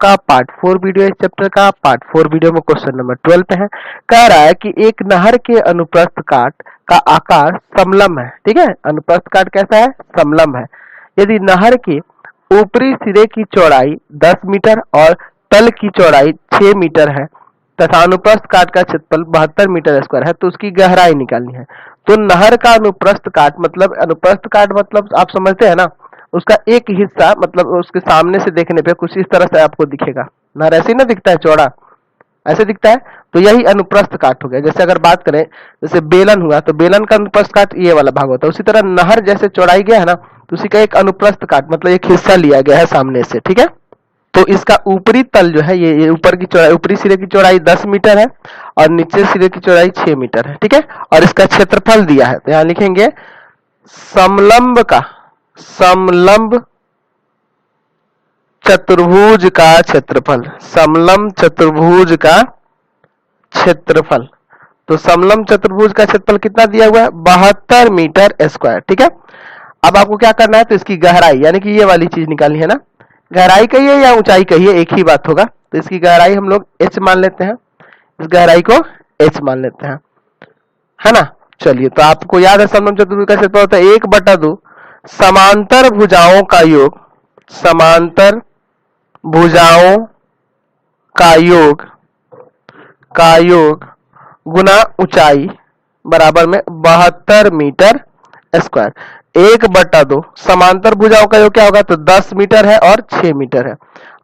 आपका part 4 video इस chapter का। पार्ट 4 वीडियो में क्वेश्चन नंबर 12 पे है। कह रहा है कि एक नहर के अनुप्रस्थ काट का आकार समलंब है। ठीक है, अनुप्रस्थ काट कैसा है? समलंब है। यदि नहर के ऊपरी सिरे की चौड़ाई 10 मीटर और तल की चौड़ाई 6 मीटर है तथा अनुप्रस्थ काट का क्षेत्रफल 72 मीटर स्क्वायर है तो उसकी गहराई निकालनी है। तो नहर का अनुप्रस्थ काट मतलब, अनुप्रस्थ काट मतलब आप समझते हैं ना, उसका एक हिस्सा मतलब उसके सामने से देखने पे कुछ इस तरह से आपको दिखेगा। नहर ऐसे ही ना दिखता है, चौड़ा ऐसे दिखता है, तो यही अनुप्रस्थ काट हो गया। जैसे अगर बात करें, जैसे बेलन हुआ तो बेलन का अनुप्रस्थ काट ये वाला भाग होता है। उसी तरह नहर जैसे चौड़ाई गया है ना, तो उसी का एक अनुप्रस्थ काट मतलब एक हिस्सा लिया गया है सामने से। ठीक है, तो इसका ऊपरी तल जो है, ये ऊपर की चौड़ाई, ऊपरी सिरे की चौड़ाई 10 मीटर है और नीचे सिरे की चौड़ाई 6 मीटर है। ठीक है, और इसका क्षेत्रफल दिया है, तो यहां लिखेंगे समलंब का, समलंब चतुर्भुज का क्षेत्रफल, समलंब चतुर्भुज का क्षेत्रफल। तो समलंब चतुर्भुज का क्षेत्रफल कितना दिया हुआ है? 72 मीटर स्क्वायर। ठीक है, अब आपको क्या करना है, तो इसकी गहराई यानी कि ये वाली चीज निकालनी है ना। गहराई कहिए या ऊंचाई कहिए, एक ही बात होगा। तो इसकी गहराई हम लोग h मान लेते हैं, इस गहराई को h मान लेते हैं, है ना। चलिए, तो आपको याद है समलंब चतुर्भुज का क्षेत्रफल होता है 1/2 समांतर भुजाओं का योग, समांतर भुजाओं का योग गुना ऊंचाई बराबर में 72 मीटर स्क्वायर। 1/2 समांतर भुजाओं का योग क्या होगा? तो 10 मीटर है और 6 मीटर है,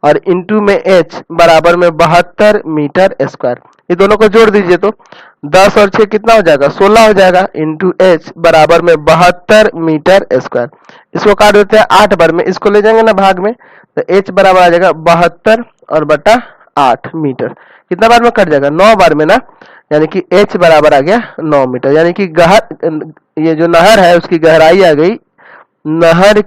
और इंटू में h बराबर में 72 मीटर स्क्वायर। ये दोनों को जोड़ दीजिए तो 10 और 6 कितना हो जाएगा? 16 हो जाएगा, इंटू h बराबर में 72 मीटर स्क्वायर। इसको काट देते हैं 8 बार में, इसको ले जाएंगे ना भाग में, तो h बराबर आ जाएगा 72 और बटा 8 मीटर। कितना बार में कट जाएगा? 9 बार में ना, यानी कि h बराबर आ गया 9 मीटर। यानी कि ये जो नहर है उसकी गहराई आ गई, नहर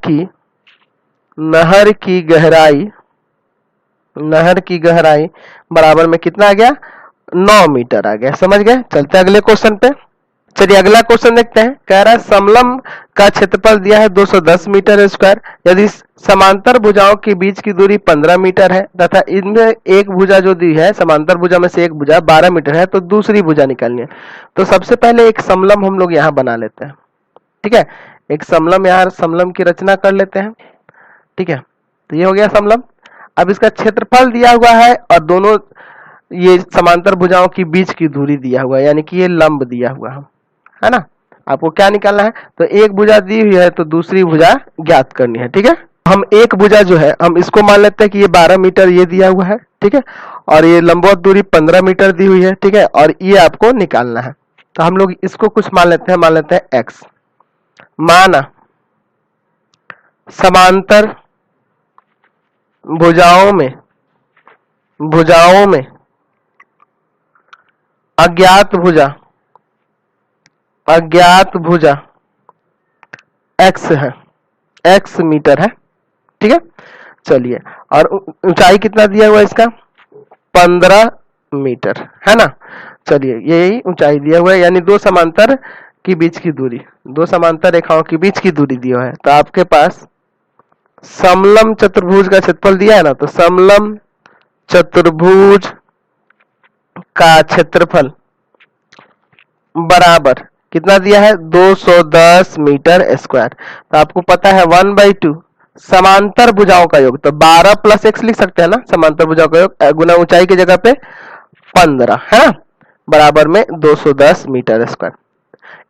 की गहराई बराबर में कितना आ गया? 9 मीटर आ गया। समझ गए? चलते हैं अगले क्वेश्चन पे। चलिए अगला क्वेश्चन देखते हैं। कह रहा है समलंब का क्षेत्रफल दिया है 210 मीटर स्क्वायर। यदि समांतर भुजाओं के बीच की दूरी 15 मीटर है तथा इनमें एक भुजा जो दी है, समांतर भुजा में से एक भुजा 12 मीटर है, तो दूसरी भुजा निकालनी है। तो सबसे पहले एक समलंब हम लोग यहाँ बना लेते हैं। ठीक है, एक समलंब, यहाँ समलंब की रचना कर लेते हैं। ठीक है, तो ये हो गया समलंब। अब इसका क्षेत्रफल दिया हुआ है और दोनों ये समांतर भुजाओं की बीच की दूरी दिया हुआ है, यानी कि ये लंब दिया हुआ है ना। आपको क्या निकालना है? तो एक भुजा दी हुई है तो दूसरी भुजा ज्ञात करनी है। ठीक है, हम एक भुजा जो है हम इसको मान लेते हैं कि ये 12 मीटर ये दिया हुआ है। ठीक है, और ये लंबवत दूरी 15 मीटर दी हुई है। ठीक है, और ये आपको निकालना है। तो हम लोग इसको कुछ मान लेते हैं, मान लेते हैं x। माना समांतर भुजाओं में अज्ञात भुजा x है, x मीटर है। ठीक है, चलिए, और ऊंचाई कितना दिया हुआ है इसका? 15 मीटर, है ना। चलिए, यही ऊंचाई दिया हुआ है, यानी दो समांतर की बीच की दूरी, दो समांतर रेखाओं के बीच की दूरी दी हुआ है। तो आपके पास समलंब चतुर्भुज का क्षेत्रफल दिया है ना, तो समलंब चतुर्भुज का क्षेत्रफल बराबर कितना दिया है? 210 मीटर स्क्वायर। तो आपको पता है 1/2 समांतर भुजाओं का योग, तो 12 प्लस x लिख सकते हैं ना, समांतर भुजाओं का योग गुना ऊंचाई की जगह पे 15, है ना, बराबर में 210 मीटर स्क्वायर।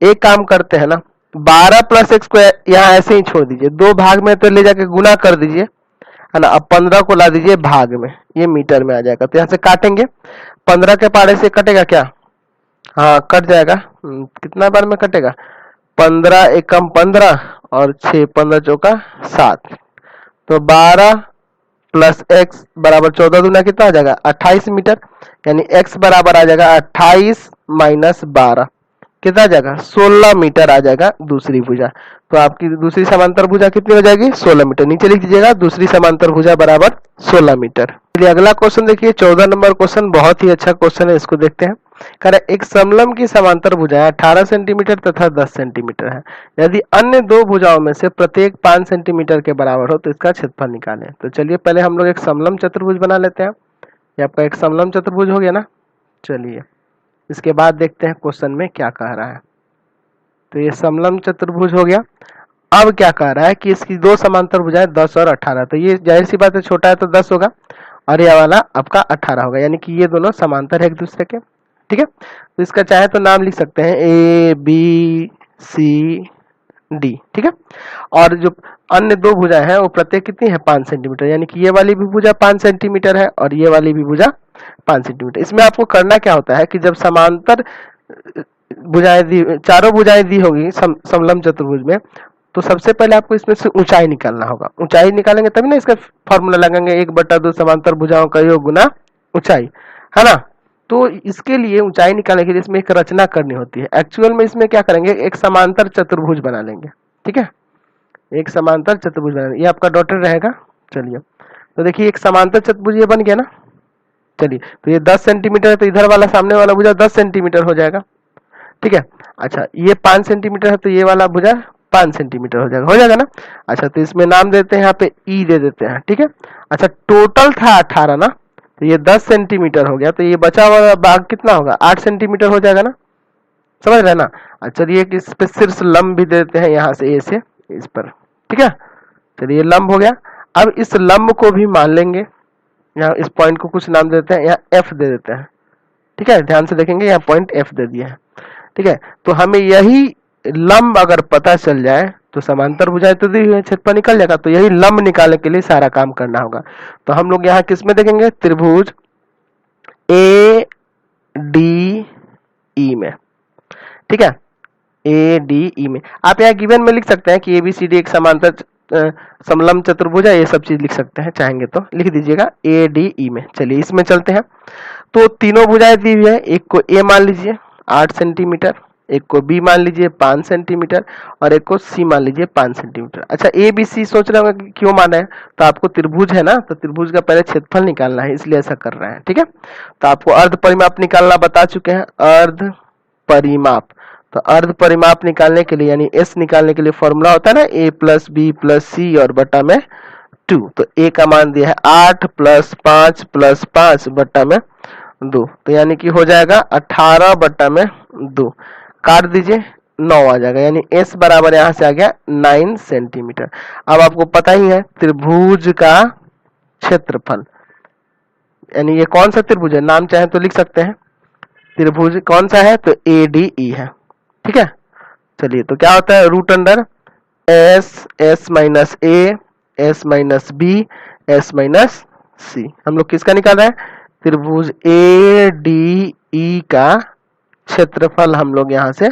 एक काम करते हैं ना, 12 प्लस x को यहाँ ऐसे ही छोड़ दीजिए, दो भाग में तो ले जाके गुना कर दीजिए, है ना। अब 15 को ला दीजिए भाग में, ये मीटर में आ जाएगा। तो यहाँ से काटेंगे, 15 के पाड़े से कटेगा क्या? हाँ, कट जाएगा। कितना बार में कटेगा? 15 एकम 15 और 6 15 चौका 7, तो 12 प्लस x बराबर 14 दूना कितना आ जाएगा? 28 मीटर। यानी x बराबर आ जाएगा 28 माइनस 12, कितना आ जाएगा? 16 मीटर आ जाएगा दूसरी भुजा। तो आपकी दूसरी समांतर भुजा कितनी हो जाएगी? 16 मीटर। नीचे लिख दीजिएगा दूसरी समांतर भुजा बराबर 16 मीटर। चलिए अगला क्वेश्चन देखिए 14 नंबर क्वेश्चन, बहुत ही अच्छा क्वेश्चन है, इसको देखते हैं। कह रहा है एक समलंब की समांतर भुजाएं 18 सेंटीमीटर तथा 10 सेंटीमीटर है। यदि अन्य दो भुजाओं में से प्रत्येक 5 सेंटीमीटर के बराबर हो तो इसका क्षेत्रफल निकालें। तो चलिए पहले हम लोग एक समलंब चतुर्भुज बना लेते हैं। ये आपका एक समलंब चतुर्भुज हो गया ना। चलिए इसके बाद देखते हैं क्वेश्चन में क्या कह रहा है। तो ये समलंब चतुर्भुज हो गया। अब क्या कह रहा है कि इसकी दो समांतर भुजाएं 10 और 18, तो ये जाहिर सी बात है छोटा है तो 10 होगा और ये वाला आपका 18 होगा, यानी कि ये दोनों समांतर है एक दूसरे के। ठीक है, तो इसका चाहे तो नाम लिख सकते हैं ए बी सी डी। ठीक है, और जो अन्य दो भुजाएं हैं वो प्रत्येक कितनी है 5 सेंटीमीटर, यानी कि ये वाली भी भुजा 5 सेंटीमीटर है और ये वाली भी भुजा 5 सेंटीमीटर। इसमें आपको करना क्या होता है कि जब समांतर भुजाएं दी, चारों भुजाएं दी होगी समलंब चतुर्भुज में, तो सबसे पहले आपको इसमें से ऊंचाई निकालना होगा। ऊंचाई निकालेंगे तभी ना इसका फॉर्मूला लगाएंगे 1/2 समांतर भुजाओं का योग गुना ऊंचाई, है ना। तो इसके लिए ऊंचाई निकालने के लिए इसमें एक रचना करनी होती है। एक्चुअल में इसमें क्या करेंगे, एक समांतर चतुर्भुज बना लेंगे। ठीक है, एक समांतर चतुर्भुज बना, ये आपका डॉटर रहेगा। चलिए तो देखिए एक समांतर चतुर्भुज ये बन गया ना। चलिए तो ये 10 सेंटीमीटर है तो इधर वाला सामने वाला भुजा 10 सेंटीमीटर हो जाएगा। ठीक है, अच्छा ये 5 सेंटीमीटर है तो ये वाला भुजा 5 सेंटीमीटर हो जाएगा ना। अच्छा तो इसमें नाम देते हैं यहाँ पे ई दे देते हैं। ठीक है, अच्छा टोटल था 18 ना, तो ये 10 सेंटीमीटर हो गया, तो ये बचा हुआ भाग कितना होगा 8 सेंटीमीटर हो जाएगा ना, समझ रहे ना। अच्छा चलिए इस पे शीर्ष लंब भी दे देते हैं यहाँ से ए से इस पर। ठीक है, चलिए लंब हो गया। अब इस लंब को भी मान लेंगे, यहाँ इस पॉइंट को कुछ नाम देते हैं, यहाँ एफ दे देते हैं। ठीक है, ध्यान से देखेंगे यहाँ पॉइंट एफ दे दिया है। ठीक है, तो हमें यही लंब अगर पता चल जाए तो समांतर भुजाएं तो दी हुई है, क्षेत्रफल निकल जाएगा। तो यही लंब निकालने के लिए सारा काम करना होगा। तो हम लोग यहाँ किस में देखेंगे, त्रिभुज ए डी ई में। ठीक है, ए डी ई में आप यहाँ गिवन में लिख सकते हैं कि ए बी सी डी एक समांतर समलंब चतुर्भुज है, ये सब चीज लिख सकते हैं, चाहेंगे तो लिख दीजिएगा ए डी ई में। चलिए इसमें चलते हैं। तो तीनों भुजाएं दी हुई है, एक को ए मान लीजिए 8 सेंटीमीटर, एक को बी मान लीजिए 5 सेंटीमीटर और एक को सी मान लीजिए 5 सेंटीमीटर। अच्छा ए बी सी सोच रहे होंगे क्यों माना है, तो आपको त्रिभुज है ना, तो त्रिभुज का पहले क्षेत्रफल निकालना है इसलिए ऐसा कर रहे हैं। ठीक है, तो आपको अर्ध परिमाप निकालना बता चुके हैं, अर्ध परिमाप। तो अर्ध परिमाप निकालने के लिए यानी एस निकालने के लिए फॉर्मूला होता है ना ए प्लस बी प्लस सी और बटा में 2। तो ए का मान दिया है 8 + 5 + 5 बटा में 2, तो यानी कि हो जाएगा 18 बटा में 2, काट दीजिए 9 आ जाएगा, यानी एस बराबर यहां से आ गया 9 सेंटीमीटर। अब आपको पता ही है त्रिभुज का क्षेत्रफल, यानी ये कौन सा त्रिभुज है, नाम चाहे तो लिख सकते हैं। त्रिभुज कौन सा है, तो ए डी ई है। ठीक है, चलिए तो क्या होता है root under S, S minus A, S minus B, S minus C. हम लोग किसका निकाल रहे हैं, त्रिभुज ए डी ई का क्षेत्रफल हम लोग यहां से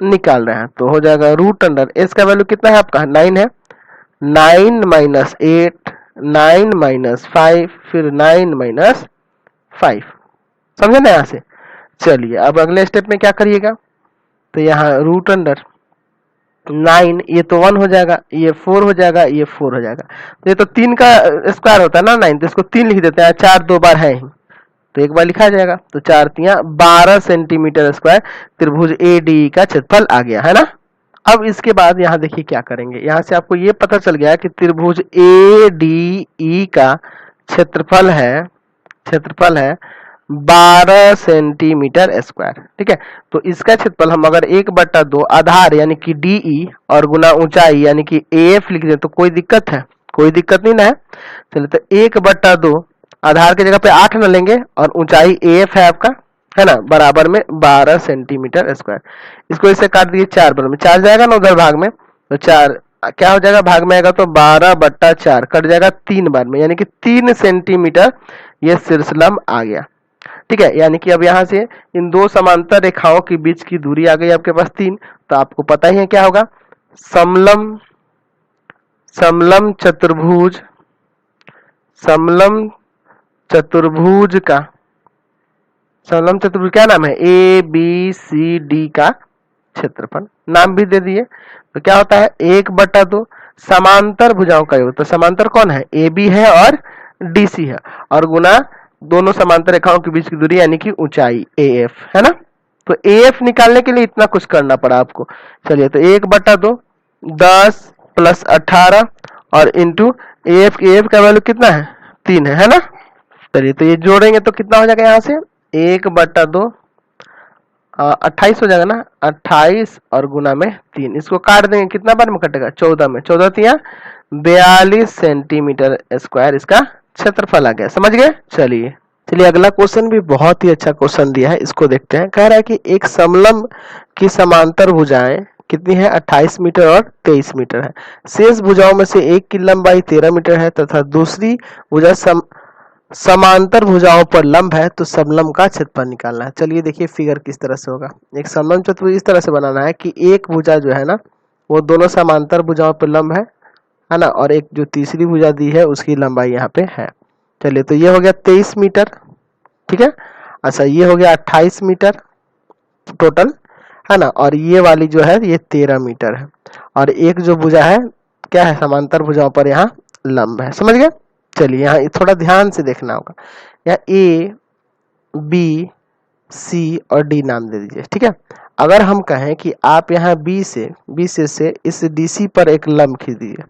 निकाल रहे हैं। तो हो जाएगा रूट अंडर एस का वैल्यू कितना है आपका 9 है, 9 माइनस 8, 9 माइनस 5, फिर 9 माइनस 5, समझे ना यहाँ से। चलिए अब अगले स्टेप में क्या करिएगा, तो यहाँ रूट अंडर 9, ये तो 1 हो जाएगा, ये 4 हो जाएगा, ये 4 हो जाएगा। तो ये तो 3 का स्क्वायर होता है ना 9, तो इसको 3 लिख देते हैं, 4 2 बार है ही तो एक बार लिखा जाएगा। तो 4 3 12 सेंटीमीटर स्क्वायर त्रिभुज ए डी का क्षेत्रफल आ गया है ना। अब इसके बाद यहाँ देखिए क्या करेंगे, यहाँ से आपको ये पता चल गया कि त्रिभुज ए डी ई का क्षेत्रफल है 12 सेंटीमीटर स्क्वायर। ठीक है, तो इसका क्षेत्रफल हम अगर 1/2 आधार यानी कि डीई और गुना ऊंचाई यानी कि एफ लिख दें तो कोई दिक्कत है, कोई दिक्कत नहीं ना है। चलिए तो 1/2 आधार की जगह पे 8 न लेंगे और ऊंचाई एफ है आपका, है ना, बराबर में 12 सेंटीमीटर स्क्वायर। इसको इसे काट दिए 4 बार में, 4 जाएगा ना उधर भाग में, तो 4 क्या हो जाएगा भाग में आएगा तो 12/4 कट जाएगा 3 बार में, यानी कि 3 सेंटीमीटर ये शीर्षलंब आ गया। ठीक है, यानी कि अब यहाँ से इन दो समांतर रेखाओं के बीच की दूरी आ गई आपके पास 3। तो आपको पता ही है क्या होगा, समलंब चतुर्भुज क्या नाम है, ए बी सी डी का क्षेत्रफल, नाम भी दे दिए। तो क्या होता है 1/2 समांतर भुजाओं का योग, तो समांतर कौन है ए बी है और DC है, और गुना दोनों समांतर रेखाओं के बीच की दूरी यानी कि ऊंचाई AF है ना। तो AF निकालने के लिए इतना कुछ करना पड़ा आपको। चलिए तो 1/2 10 + 18 और इंटू AF का वैल्यू कितना है 3 है ना। चलिए तो ये जोड़ेंगे तो कितना हो जाएगा, यहाँ से 1/2 28 हो जाएगा ना, 28 और गुना में 3, इसको काट देंगे कितना बार में कटेगा 14 में, 14 तिया 42 सेंटीमीटर स्क्वायर इसका क्षेत्रफल आ गया। समझ गए। चलिए अगला क्वेश्चन भी बहुत ही अच्छा क्वेश्चन दिया है, इसको देखते हैं। कह रहा है कि एक समलंब की समांतर भुजाएं कितनी है 28 मीटर और 23 मीटर है। शेष भुजाओं में से एक की लंबाई 13 मीटर है तथा दूसरी भुजा समांतर भुजाओं पर लंब है, तो समलंब का क्षेत्रफल निकालना है। चलिए देखिए फिगर किस तरह से होगा। एक समलंब चतुर्भुज इस तरह से बनाना है कि एक भुजा जो है ना वो दोनों समांतर भुजाओं पर लंब है ना, और एक जो तीसरी भुजा दी है उसकी लंबाई यहाँ पे है। चलिए तो ये हो गया 23 मीटर, ठीक है। अच्छा ये हो गया 28 मीटर टोटल है ना, और ये वाली जो है ये 13 मीटर है, और एक जो भुजा है क्या है समांतर भुजाओं पर यहाँ लंब है। समझ गए। चलिए यहाँ थोड़ा ध्यान से देखना होगा। यहाँ A, B, C और D नाम दे दीजिए, ठीक है। अगर हम कहें कि आप यहाँ B से इस DC पर एक लंब खींच दीजिए,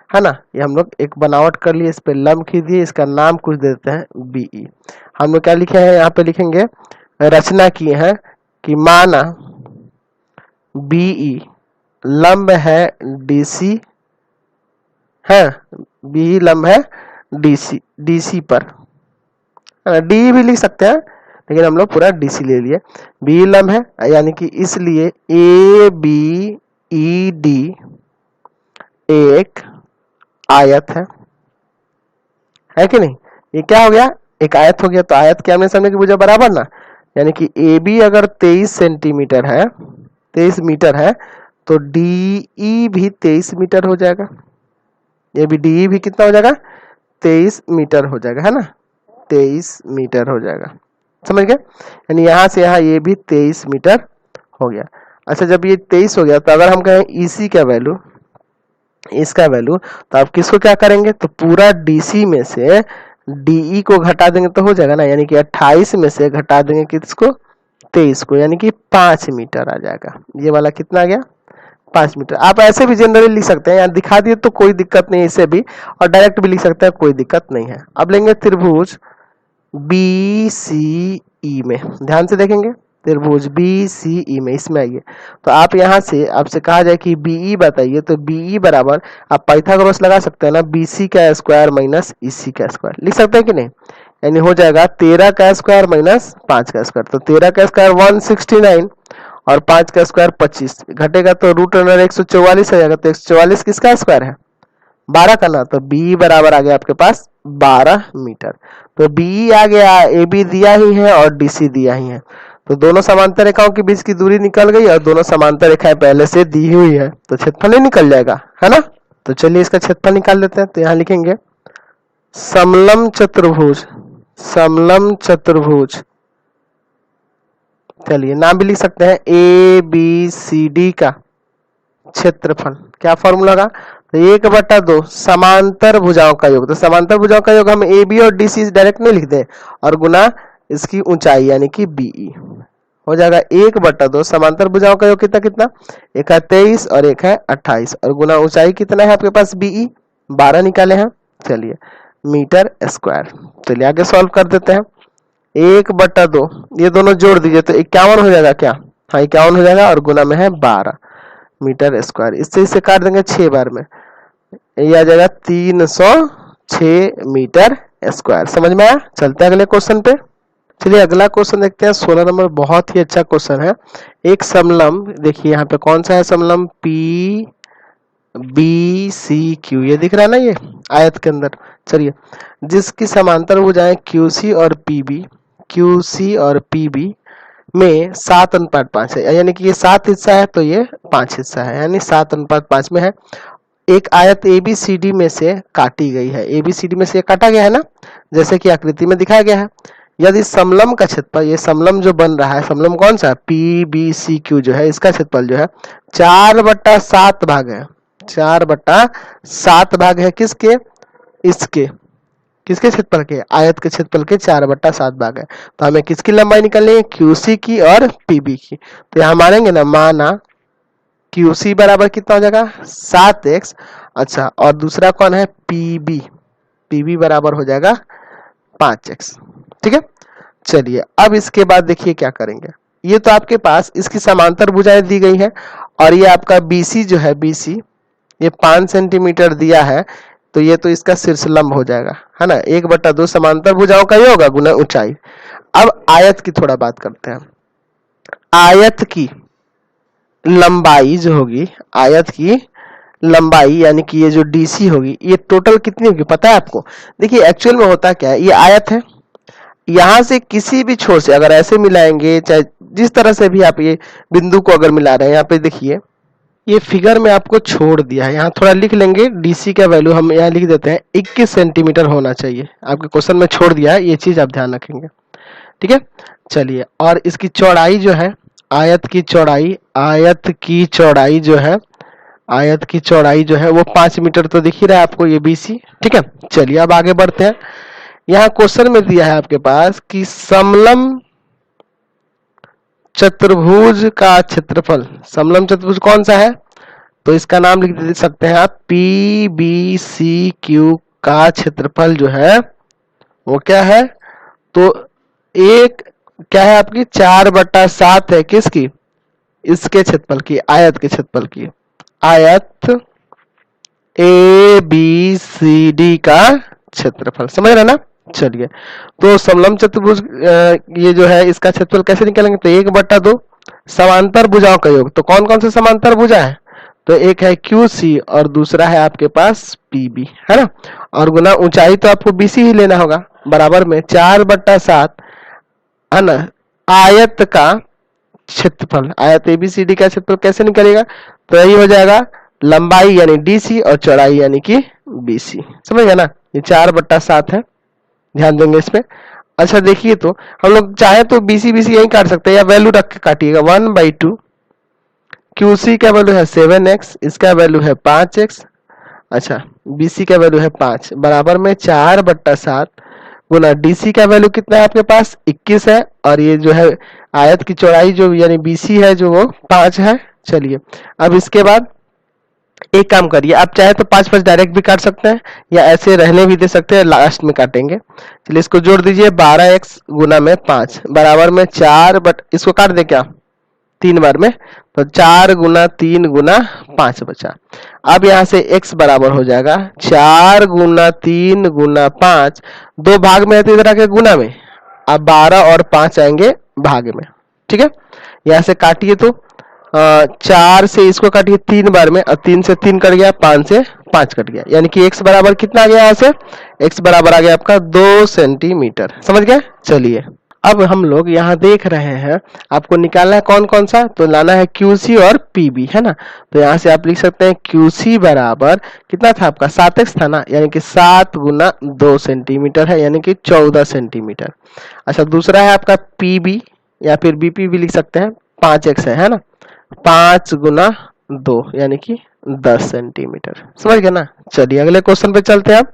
है ना, ये हम लोग एक बनावट कर लिए, इस पे लंब खींच दिए, इसका नाम कुछ देते हैं BE। हम लोग क्या लिखे हैं यहाँ पे, लिखेंगे रचना किए हैं कि माना BE लंब है DC है, BE लंब है DC पर, D भी लिख सकते हैं लेकिन हम लोग पूरा DC ले लिए। BE लंब है यानी कि इसलिए ABED एक आयत है कि नहीं। ये क्या हो गया, एक आयत हो गया। तो आयत क्या हमने समझे कि भुजा बराबर ना, यानी कि AB अगर 23 सेंटीमीटर है 23 मीटर है तो DE भी 23 मीटर हो जाएगा। ये भी DE भी कितना हो जाएगा 23 मीटर हो जाएगा, है ना, 23 मीटर हो जाएगा। समझ गए। यानी यहाँ से यहाँ ये भी 23 मीटर हो गया। अच्छा जब ये 23 हो गया तो अगर हम कहें EC का वैल्यू, इसका वैल्यू, तो आप किसको क्या करेंगे, तो पूरा DC में से DE को घटा देंगे तो हो जाएगा ना, यानी कि 28 में से घटा देंगे किसको 23 को, यानी कि 5 मीटर आ जाएगा। ये वाला कितना आ गया 5 मीटर। आप ऐसे भी जनरली लिख सकते हैं, यहाँ दिखा दिए तो कोई दिक्कत नहीं है, इसे भी और डायरेक्ट भी लिख सकते हैं, कोई दिक्कत नहीं है। अब लेंगे त्रिभुज BCE में, ध्यान से देखेंगे त्रिभुज BCE में, इसमें आइए। तो आप यहाँ से आपसे कहा जाए कि BE बताइए, तो BE बराबर आप पाइथागोरस लगा सकते हैं ना, BC का स्क्वायर माइनस EC का स्क्वायर, लिख सकते हैं कि नहीं। यानी हो जाएगा 13 का स्क्वायर माइनस 5 का स्क्वायर, तो 13 का स्क्वायर 169 और 5 का स्क्वायर 25, घटेगा तो रूट अंडर 144 आ जाएगा। तो 144 किसका स्क्वायर है 12 का ना, तो BE बराबर आ गया आपके पास 12 मीटर। तो BE आ गया, AB दिया ही है और DC दिया ही है, तो दोनों समांतर रेखाओं के बीच की दूरी निकल गई और दोनों समांतर रेखाएं पहले से दी हुई है, तो क्षेत्रफल ही निकल जाएगा, है ना। तो चलिए इसका क्षेत्रफल निकाल लेते हैं। तो यहाँ लिखेंगे समलंब चतुर्भुज, चलिए नाम भी लिख सकते हैं ABCD का क्षेत्रफल। क्या फॉर्मूला का, तो 1/2 समांतर भुजाओं का योग, तो समांतर भुजाओं का योग हम AB और DC डायरेक्ट नहीं लिख दे, और गुना इसकी ऊंचाई यानी कि BE हो जाएगा 1/2 समांतर भुजाओं का योग कितना कितना, एक है 23 और एक है 28, और गुना ऊंचाई कितना है आपके पास BE 12 निकाले हैं। चलिए मीटर स्क्वायर। चलिए आगे सॉल्व कर देते हैं। 1/2 ये दोनों जोड़ दीजिए तो 51 हो जाएगा, क्या, हाँ 51 हो जाएगा, और गुना में है 12 मीटर स्क्वायर। इससे इसे काट देंगे 6 बार में, ये आ जाएगा 306 मीटर स्क्वायर। समझ में आया। चलते हैं अगले क्वेश्चन पे। चलिए अगला क्वेश्चन देखते हैं 16 नंबर, बहुत ही अच्छा क्वेश्चन है। एक समलंब, देखिए यहाँ पे कौन सा है समलंब, PBCQ, ये दिख रहा है ना ये आयत के अंदर। चलिए जिसकी समांतर भुजाएं QC और PB में 7:5 है, यानी कि ये 7 हिस्सा है तो ये 5 हिस्सा है, यानी 7:5 में है। एक आयत ABCD में से काटी गई है, ABCD में से काटा गया है ना, जैसे कि आकृति में दिखाया गया है। यदि समलंब का क्षेत्रफल, ये समलंब जो बन रहा है, समलंब कौन सा है PBCQ जो है, इसका क्षेत्रफल जो है 4/7 भाग है, 4/7 भाग है किसके, इसके, किसके क्षेत्रफल के? आयत के क्षेत्रफल के 4/7 भाग है। तो हमें किसकी लंबाई निकालनी है? क्यूसी की और पीबी की। तो यहाँ मानेंगे ना, माना क्यूसी बराबर कितना हो जाएगा? 7x। अच्छा, और दूसरा कौन है? पीबी। पीबी बराबर हो जाएगा 5x। ठीक है, चलिए अब इसके बाद देखिए क्या करेंगे। ये तो आपके पास इसकी समांतर भुजाएं दी गई है, और ये आपका बीसी जो है, बीसी ये 5 सेंटीमीटर दिया है, तो ये तो इसका शीर्षलंब हो जाएगा, है ना। 1/2 समांतर भुजाओं का योग गुना ऊंचाई। अब आयत की थोड़ा बात करते हैं। आयत की लंबाई जो होगी, आयत की लंबाई यानी कि ये जो डीसी होगी, ये टोटल कितनी होगी पता है आपको? देखिए एक्चुअल में होता क्या है, ये आयत है, यहां से किसी भी छोर से अगर ऐसे मिलाएंगे, चाहे जिस तरह से भी आप ये बिंदु को अगर मिला रहे हैं, यहाँ पे देखिए ये फिगर में आपको छोड़ दिया है, यहाँ थोड़ा लिख लेंगे। डीसी का वैल्यू हम यहाँ लिख देते हैं 21 सेंटीमीटर होना चाहिए। आपके क्वेश्चन में छोड़ दिया है, ये चीज आप ध्यान रखेंगे। ठीक है, चलिए, और इसकी चौड़ाई जो है, आयत की चौड़ाई, आयत की चौड़ाई जो है, आयत की चौड़ाई जो है वो 5 मीटर तो दिख ही रहा है आपको, ये बीसी। ठीक है, चलिए अब आगे बढ़ते हैं। यहाँ क्वेश्चन में दिया है आपके पास कि समलंब चतुर्भुज का क्षेत्रफल, समलंब चतुर्भुज कौन सा है? तो इसका नाम लिख दे सकते हैं आप, पी बी सी क्यू का क्षेत्रफल जो है वो क्या है? तो एक क्या है आपकी? 4/7 है किसकी? इसके क्षेत्रफल की, आयत के क्षेत्रफल की। आयत ए बी सी डी का क्षेत्रफल, समझ रहे ना। चलिए, तो समलंब चतुर्भुज ये जो है इसका क्षेत्रफल कैसे निकालेंगे? तो 1/2 समांतर भुजाओं का योग। तो कौन कौन से समांतर भुजा है? तो एक है QC और दूसरा है आपके पास PB, है ना। और गुना ऊंचाई तो आपको BC ही लेना होगा, बराबर में 4/7, है ना। आयत का क्षेत्रफल, आयत ABCD का क्षेत्रफल कैसे निकलेगा? तो यही हो जाएगा लंबाई यानी DC और चौड़ाई यानी कि BC, समझ गए ना। ये 4/7 है, ध्यान देंगे इस पे। अच्छा देखिए, तो हम लोग चाहे तो BC यही काट सकते हैं, या वैल्यू रख के काटिएगा। 1/2 QC का वैल्यू है 7x, इसका वैल्यू है 5x। अच्छा, BC का वैल्यू है 5, बराबर में 4/7 गुना DC का वैल्यू कितना है आपके पास? 21 है, और ये जो है आयत की चौड़ाई जो यानी BC है जो वो 5 है। चलिए, अब इसके बाद एक काम करिए, आप चाहे तो 5 डायरेक्ट भी काट सकते हैं, या ऐसे रहने भी दे सकते हैं, लास्ट में काटेंगे। चलिए इसको जोड़ दीजिए, 12x गुना में 5 बराबर में 4, बट इसको काट दे क्या 3 बार में, तो 4 गुना 3 गुना 5 बचा। अब यहाँ से x बराबर हो जाएगा 4 गुना 3 गुना 5, 2 भाग में है तो इधर आके गुना में, अब 12 और 5 आएंगे भाग में। ठीक है, यहाँ से काटिए, तो 4 से इसको काटिए 3 बार में, और 3 से 3 कट गया, 5 से 5 कट गया, यानी कि x बराबर कितना आ गया? यहाँ से x बराबर आ गया आपका 2 सेंटीमीटर, समझ गए। चलिए अब हम लोग यहाँ देख रहे हैं, आपको निकालना है कौन कौन सा, तो लाना है QC और PB, है ना। तो यहाँ से आप लिख सकते हैं QC बराबर कितना था आपका? 7x था ना, यानी कि 7 गुना 2 सेंटीमीटर है, यानी कि 14 सेंटीमीटर। अच्छा, दूसरा है आपका PB या फिर BP भी लिख सकते हैं, 5x है ना, 5 गुना 2 यानी कि 10 सेंटीमीटर, समझ गए ना। चलिए अगले क्वेश्चन पे चलते हैं। आप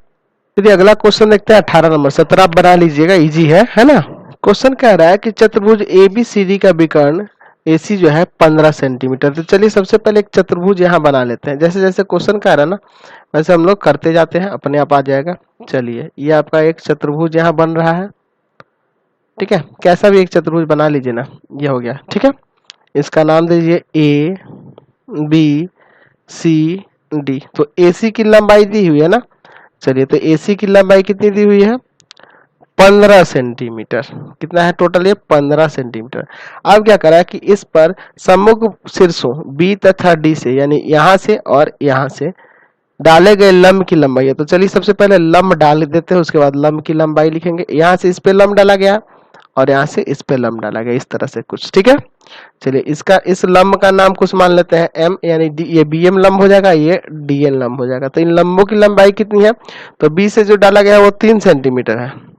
यदि अगला क्वेश्चन देखते हैं 18 नंबर, 17 आप बना लीजिएगा, इजी है ना। क्वेश्चन कह रहा है कि चतुर्भुज ABCD का विकर्ण AC जो है 15 सेंटीमीटर। तो चलिए सबसे पहले एक चतुर्भुज यहाँ बना लेते हैं, जैसे जैसे क्वेश्चन कह रहा है ना वैसे हम लोग करते जाते हैं, अपने आप आ जाएगा। चलिए, ये आपका एक चतुर्भुज यहाँ बन रहा है। ठीक है, कैसा भी एक चतुर्भुज बना लीजिए ना, ये हो गया। ठीक है, इसका नाम दीजिए ABCD। तो AC की लंबाई दी हुई है ना। चलिए, तो AC की लंबाई कितनी दी हुई है? 15 सेंटीमीटर। कितना है टोटल? ये 15 सेंटीमीटर। अब क्या करा कि इस पर सम्मुख शीर्षों B तथा D से, यानी यहाँ से और यहाँ से डाले गए लंब की लंबाई है। तो चलिए सबसे पहले लंब डाल देते हैं, उसके बाद लंब की लंबाई लिखेंगे। यहाँ से इस पे लंब डाला गया और यहाँ से इस पे लंब डाला गया, इस तरह से कुछ। ठीक है, चलिए इसका इस लंब का नाम कुछ मान लेते हैं M, यानी ये BM लंब हो जाएगा, ये DN लंब हो जाएगा। तो इन लंबों की लंबाई कितनी है? तो B से जो डाला गया है वो 3 सेंटीमीटर है।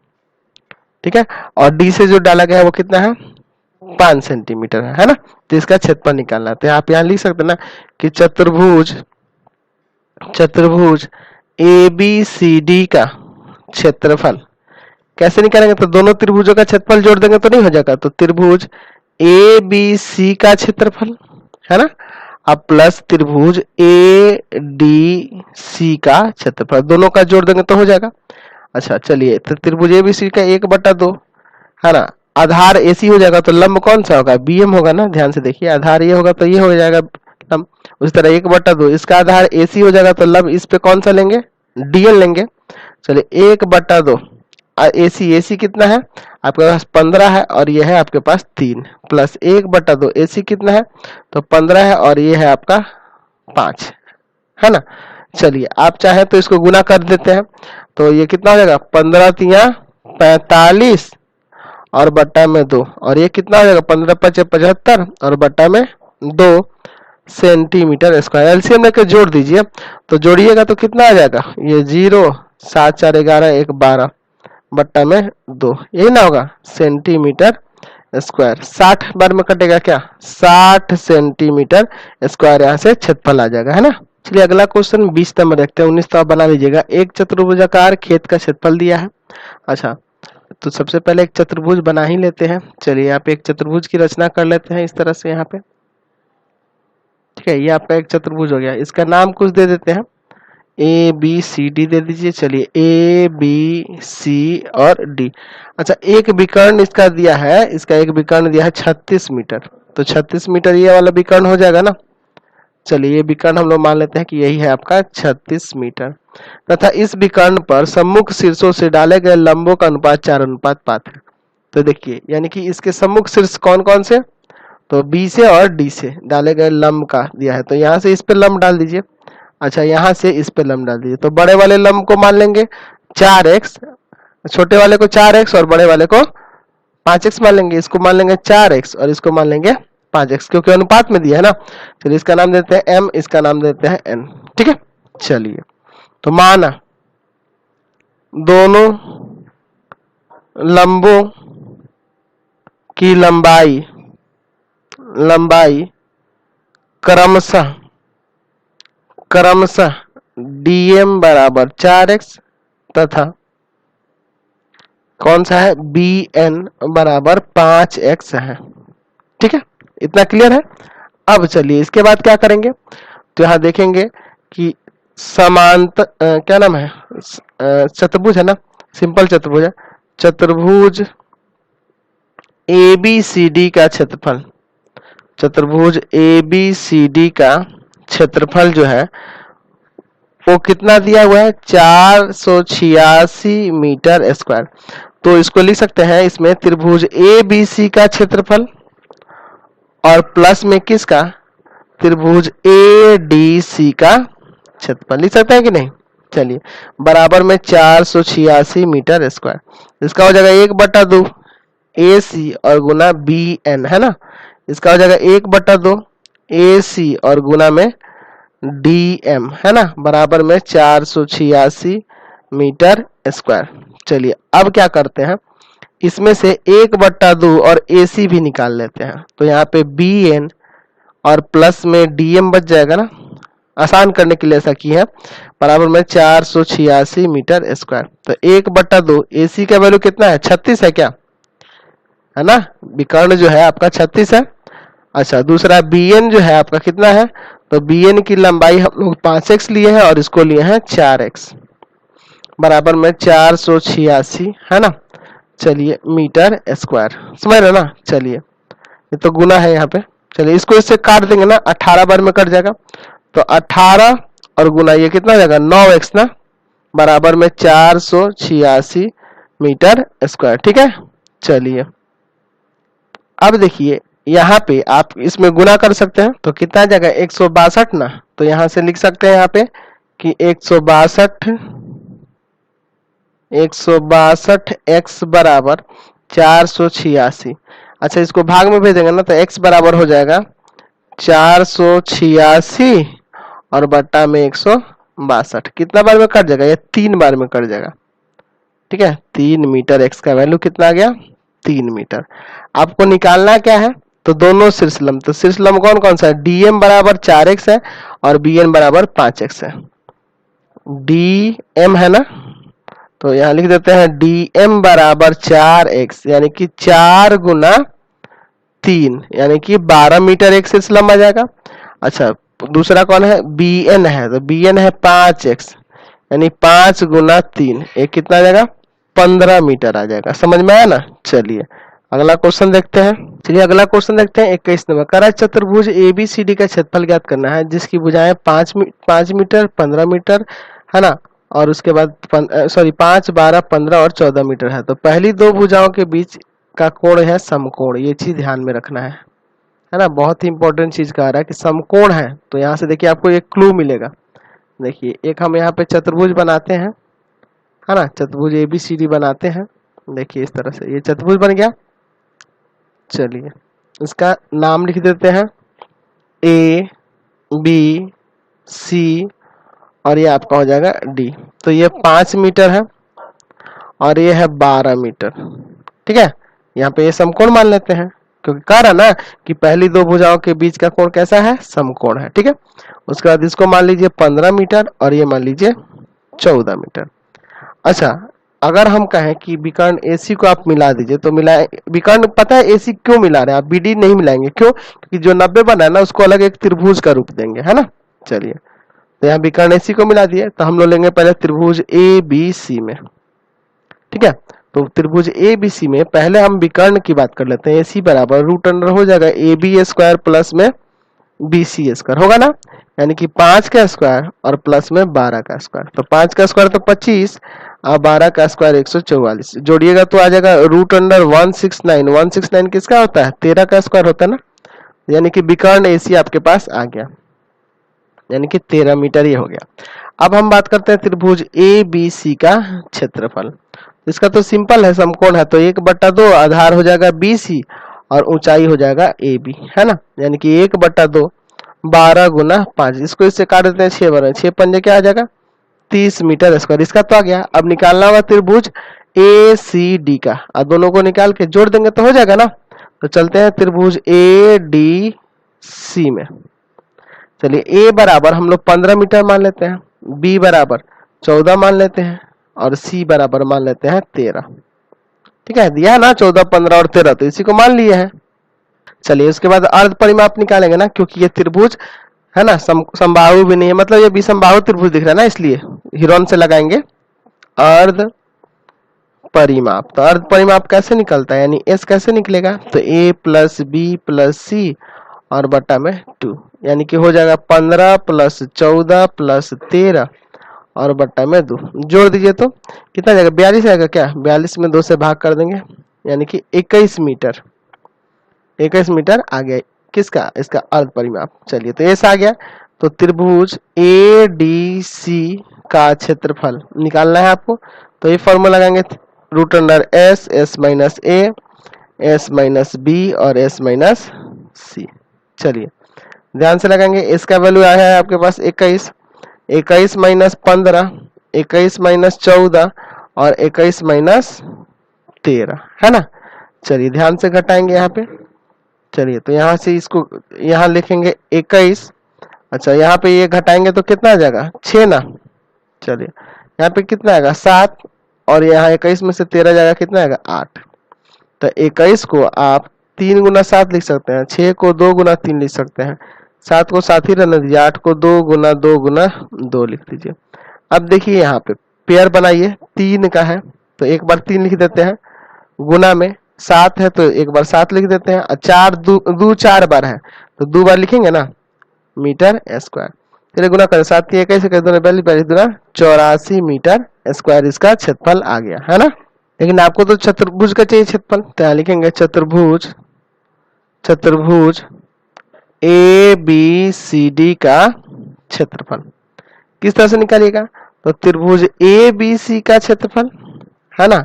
ठीक है, और D से जो डाला गया है वो कितना है? 5 सेंटीमीटर है ना। तो इसका क्षेत्रफल निकालना है। तो आप यहाँ लिख सकते हैं ना कि चतुर्भुज ABCD का क्षेत्रफल कैसे निकालेंगे? तो दोनों त्रिभुजों का क्षेत्रफल जोड़ देंगे तो नहीं हो जाएगा। तो त्रिभुज ए बी सी का क्षेत्रफल है ना, अब प्लस त्रिभुज ए डी सी का क्षेत्रफल, दोनों का जोड़ देंगे तो हो जाएगा। अच्छा चलिए, तो त्रिभुज ए बी सी का 1/2 है ना, आधार एसी हो जाएगा तो लंब कौन सा होगा? बीएम होगा ना, ध्यान से देखिए, आधार ये होगा तो ये हो जाएगा लंब। उसी तरह 1/2 इसका आधार एसी हो जाएगा तो लंब इस पे कौन सा लेंगे? डीएल लेंगे। चलिए 1/2 एसी, एसी कितना है आपके पास? 15 है, और ये है आपके पास 3, प्लस 1/2 एसी कितना है? तो 15 है, और ये है आपका 5 है ना। चलिए आप चाहे तो इसको गुना कर देते हैं, तो ये कितना हो जाएगा? 15 तिया 45 और बट्टा में 2, और ये कितना हो जाएगा? 15 × 5 = 75 और बट्टा में 2 सेंटीमीटर स्क्वायर। एलसीएम लेकर जोड़ दीजिए, तो जोड़िएगा तो कितना आ जाएगा? ये 0 7 4 11 1 12 बट्टा में 2, यही ना होगा सेंटीमीटर स्क्वायर। 60 बार में कटेगा क्या? 60 सेंटीमीटर स्क्वायर यहाँ से क्षेत्रफल आ जाएगा, है ना। चलिए अगला क्वेश्चन 20 नंबर देखते हैं। 19 तो आप बना लीजिएगा। एक चतुर्भुजाकार खेत का क्षेत्रफल दिया है। अच्छा, तो सबसे पहले एक चतुर्भुज बना ही लेते हैं। चलिए यहाँ पे एक चतुर्भुज की रचना कर लेते हैं इस तरह से यहाँ पे, ठीक है। ये आपका एक चतुर्भुज हो गया, इसका नाम कुछ दे देते हैं, ए बी सी डी दे दीजिए। चलिए ए बी सी और डी। अच्छा, एक विकर्ण इसका दिया है, इसका एक विकर्ण दिया है 36 मीटर, तो 36 मीटर ये वाला विकर्ण हो जाएगा ना। चलिए ये विकर्ण हम लोग मान लेते हैं कि यही है आपका 36 मीटर, तथा इस विकर्ण पर सम्मुख शीर्षों से डाले गए लंबों का अनुपात 4:5 है। तो देखिए, यानी कि इसके सम्मुख शीर्ष कौन कौन से? तो बी से और डी से डाले गए लंब का दिया है, तो यहाँ से इस पे लंब डाल दीजिए। अच्छा, यहाँ से इस पे लंब डाल दीजिए, तो बड़े वाले लंब को मान लेंगे 4x, छोटे वाले को 4x और बड़े वाले को 5x मान लेंगे। इसको मान लेंगे 4x और इसको मान लेंगे 5x, क्योंकि अनुपात में दिया है ना। चलिए इसका नाम देते हैं m, इसका नाम देते हैं n, ठीक है। चलिए तो माना दोनों लंबों की लंबाई क्रमशः dm बराबर 4x तथा कौन सा है? bn बराबर 5x है, ठीक है। इतना क्लियर है। अब चलिए इसके बाद क्या करेंगे, तो यहाँ देखेंगे कि समांतर क्या नाम है, चतुर्भुज है ना, सिंपल चतुर्भुज है। चतुर्भुज ABCD का क्षेत्रफल, चतुर्भुज ABCD का क्षेत्रफल जो है वो कितना दिया हुआ है? 486 मीटर स्क्वायर। तो इसको लिख सकते हैं इसमें त्रिभुज ABC का क्षेत्रफल और प्लस में किसका? त्रिभुज ADC का क्षेत्रफल लिख सकते हैं कि नहीं? चलिए बराबर में 486 मीटर स्क्वायर। इसका हो जाएगा 1/2 AC और गुना BN, है ना। इसका हो जाएगा 1/2 AC और गुना में DM, है ना, बराबर में 486 मीटर स्क्वायर। चलिए अब क्या करते हैं, इसमें से 1/2 और AC भी निकाल लेते हैं, तो यहाँ पे BN और प्लस में DM बच जाएगा ना, आसान करने के लिए ऐसा की है, बराबर में 486 मीटर स्क्वायर। तो 1/2 AC का वैल्यू कितना है? 36 है क्या, है ना, विकर्ण जो है आपका 36 है। अच्छा, दूसरा BN जो है आपका कितना है? तो BN की लंबाई हम लोग 5x लिए हैं और इसको लिए हैं 4x, बराबर में 486, है ना। चलिए मीटर स्क्वायर, समझ रहे ना। चलिए ये तो गुना है यहाँ पे, चलिए इसको इससे काट देंगे ना, 18 बार में कट जाएगा, तो 18 और गुना ये कितना हो जाएगा? 9x ना, बराबर में 486 मीटर स्क्वायर, ठीक है। चलिए अब देखिए यहाँ पे आप इसमें गुना कर सकते हैं, तो कितना जाएगा? 162 ना, तो यहाँ से लिख सकते हैं यहाँ पे कि 162 x बराबर 486। अच्छा, इसको भाग में भेजेंगे ना, तो x बराबर हो जाएगा 486 और बट्टा में 162। कितना बार में कट जाएगा? ये 3 बार में कट जाएगा, ठीक है। 3 मीटर, x का वैल्यू कितना आ गया? 3 मीटर। आपको निकालना क्या है? तो दोनों शीर्ष लंब, तो शीर्ष लंब कौन कौन सा है? DM बराबर 4x है और BN बराबर 5x है। DM है ना, तो यहाँ लिख देते हैं dm बराबर 4x, यानी कि 4 गुना 3, यानी कि 12 मीटर एक्सिस लंबा जाएगा। अच्छा, दूसरा कौन है, bn है, तो bn है 5x, यानी 5 गुना 3, एक कितना आ जाएगा, 15 मीटर आ जाएगा। समझ में आया ना। चलिए अगला क्वेश्चन देखते हैं। चलिए अगला क्वेश्चन देखते हैं 21 नंबर। कह रहा है चतुर्भुज ABCD का क्षेत्रफल ज्ञात करना है, जिसकी भुजाएं 5 मीटर, 15 मीटर है ना, और उसके बाद 5, 12, 15 और 14 मीटर है। तो पहली दो भुजाओं के बीच का कोण है समकोण, ये चीज ध्यान में रखना है ना। बहुत ही इंपॉर्टेंट चीज कह रहा है कि समकोण है। तो यहाँ से देखिए आपको एक क्लू मिलेगा। देखिए एक हम यहाँ पे चतुर्भुज बनाते हैं, है ना, चतुर्भुज ABCD बनाते हैं। देखिए इस तरह से ये चतुर्भुज बन गया। चलिए इसका नाम लिख देते हैं A B C और ये आपका हो जाएगा D। तो ये 5 मीटर है और ये है 12 मीटर। ठीक है, यहाँ पे ये समकोण मान लेते हैं, क्योंकि कह रहा ना कि पहली दो भुजाओं के बीच का कोण कैसा है, समकोण है। ठीक है, उसके बाद इसको मान लीजिए 15 मीटर और ये मान लीजिए 14 मीटर। अच्छा, अगर हम कहें कि विकर्ण AC को आप मिला दीजिए, तो मिलाए विकर्ण, पता है AC क्यों मिला रहे हैं आप, BD नहीं मिलाएंगे, क्यों, क्योंकि जो 90 बना है ना उसको अलग एक त्रिभुज का रूप देंगे, है ना। चलिए तो यहाँ विकर्ण AC को मिला दिए, तो हम लोग लेंगे पहले त्रिभुज ABC में। ठीक है, तो त्रिभुज ABC में पहले हम विकर्ण की बात कर लेते हैं। AC बराबर रूट अंडर हो जाएगा AB स्क्वायर प्लस में BC स्क्वायर होगा ना, यानी कि 5 का स्क्वायर और प्लस में 12 का स्क्वायर। तो 5 का स्क्वायर तो 25 और 12 का स्क्वायर 144, जोड़िएगा तो आ जाएगा रूट अंडर 169। 169 किसका होता है, 13 का स्क्वायर होता है ना, यानी कि विकर्ण AC आपके पास आ गया, यानी कि 13 मीटर ये हो गया। अब हम बात करते हैं त्रिभुज ABC का क्षेत्रफल। इसका तो सिंपल है, समकोण है, तो 1/2 आधार हो जाएगा BC और ऊंचाई हो जाएगा AB, है ना, यानी कि 1/2 12 गुना 5, इसको इससे काट देते हैं 6 बार, 6 पंजे क्या आ जाएगा 30 मीटर स्क्वायर। इसका तो आ गया। अब निकालना होगा त्रिभुज ACD का, और दोनों को निकाल के जोड़ देंगे तो हो जाएगा ना। तो चलते हैं त्रिभुज ADC में। चलिए A बराबर हम लोग 15 मीटर मान लेते हैं, B बराबर 14 मान लेते हैं और C बराबर मान लेते हैं 13। ठीक है, दिया है ना 14, 15 और 13, तो इसी को मान लिए हैं। चलिए उसके बाद अर्ध परिमाप निकालेंगे ना, क्योंकि ये त्रिभुज है ना, समबाहु भी नहीं है, मतलब ये विषमबाहु त्रिभुज दिख रहा है ना, इसलिए हिरोन से लगाएंगे अर्ध परिमाप। तो अर्ध परिमाप कैसे निकलता है, यानी S कैसे निकलेगा, तो A plus B plus C और बटा में 2, यानी कि हो जाएगा 15 प्लस 14 प्लस 13 और बट्टा में 2। जोड़ दीजिए तो कितना जाएगा, 42 आएगा क्या, 42 में 2 से भाग कर देंगे, यानी कि 21 मीटर। 21 मीटर आ गया किसका, इसका अर्ध परिमाप। चलिए तो ऐसा आ गया। तो त्रिभुज ADC का क्षेत्रफल निकालना है आपको, तो ये फॉर्मूला लगाएंगे root under S minus A, S minus B और S माइनस C। चलिए ध्यान से लगाएंगे। इसका वैल्यू आया है आपके पास 21, 21 माइनस 15, 21 माइनस 14 और 21 माइनस 13, है ना। चलिए ध्यान से घटाएंगे यहाँ पे। चलिए तो यहाँ से इसको यहाँ लिखेंगे 21। अच्छा, यहाँ पे ये घटाएंगे तो कितना आ जाएगा 6 ना। चलिए यहाँ पे कितना आएगा 7 और यहाँ 21 में से 13 जाएगा कितना आएगा 8। तो 21 को आप 3 गुना 7 लिख सकते हैं, 6 को 2 गुना 3 लिख सकते हैं, 7 को 7 ही रहने दीजिए, 8 को 2 गुना 2 गुना 2 लिख दीजिए। अब देखिए यहाँ पे पेयर बनाइए, 3 का है तो एक बार 3 लिख देते हैं, गुना में 7 है तो एक बार 7 लिख देते हैं, 4 दो 4 बार है तो 2 बार लिखेंगे ना, मीटर स्क्वायर। चलिए गुना करें, 7 की 21 कर दो, 42 दूना 84 मीटर स्क्वायर इसका क्षेत्रफल आ गया, है ना। लेकिन आपको तो चतुर्भुज का चाहिए क्षेत्रफल, तो यहाँ लिखेंगे चतुर्भुज ABCD का क्षेत्रफल किस तरह से निकालिएगा, तो त्रिभुज ABC का क्षेत्रफल, है ना,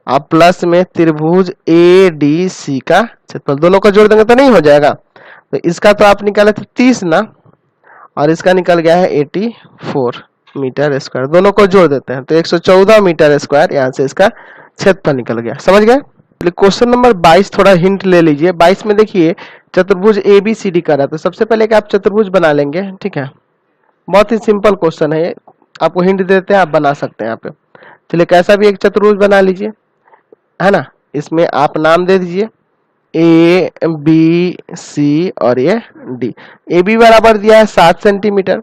आप प्लस में त्रिभुज ADC का क्षेत्रफल, दोनों को जोड़ देंगे तो नहीं हो जाएगा। तो इसका तो आप निकाले थे 30 ना, और इसका निकल गया है 84 मीटर स्क्वायर, दोनों को जोड़ देते हैं तो 114 मीटर स्क्वायर, यहाँ से इसका क्षेत्रफल निकल गया। समझ गए। क्वेश्चन नंबर 22 थोड़ा हिंट ले लीजिए। 22 में देखिए चतुर्भुज ABCD का रहा, तो सबसे पहले क्या आप चतुर्भुज बना लेंगे। ठीक है, बहुत ही सिंपल क्वेश्चन है, आपको हिंट देते हैं, आप बना सकते हैं यहाँ पे। चलिए कैसा भी एक चतुर्भुज बना लीजिए, है ना। इसमें आप नाम दे दीजिए ए बी सी और ये डी। ए बी बराबर दिया है 7 सेंटीमीटर,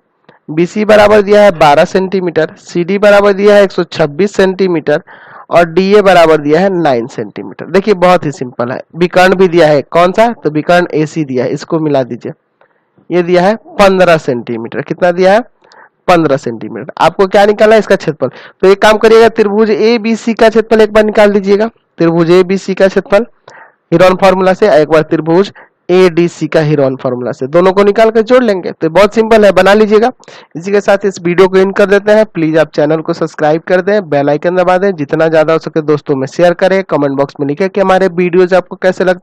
बी सी बराबर दिया है 12 सेंटीमीटर, सी डी बराबर दिया है 126 सेंटीमीटर और डी ए बराबर दिया है 9 सेंटीमीटर। देखिए बहुत ही सिंपल है। विकर्ण भी दिया है, कौन सा, तो विकर्ण ए सी दिया है, इसको मिला दीजिए। ये दिया है 15 सेंटीमीटर, कितना दिया है 15 सेंटीमीटर। आपको क्या निकालना है, इसका क्षेत्रफल। तो एक काम करिएगा, त्रिभुज ए बी सी का क्षेत्रफल एक बार निकाल दीजिएगा। त्रिभुज ए बी सी का क्षेत्रफल हीरोन फार्मूला से, एक बार त्रिभुज ए डी सी का हीरोन फार्मूला से, दोनों को निकाल कर जोड़ लेंगे। तो बहुत सिंपल है, बना लीजिएगा। इसी के साथ इस वीडियो को एंड कर देते हैं। प्लीज आप चैनल को सब्सक्राइब कर दें, बेल आइकन दबा दें, जितना ज्यादा हो सके दोस्तों में शेयर करें, कमेंट बॉक्स में लिखें कि हमारे वीडियोज आपको कैसे लगते हैं।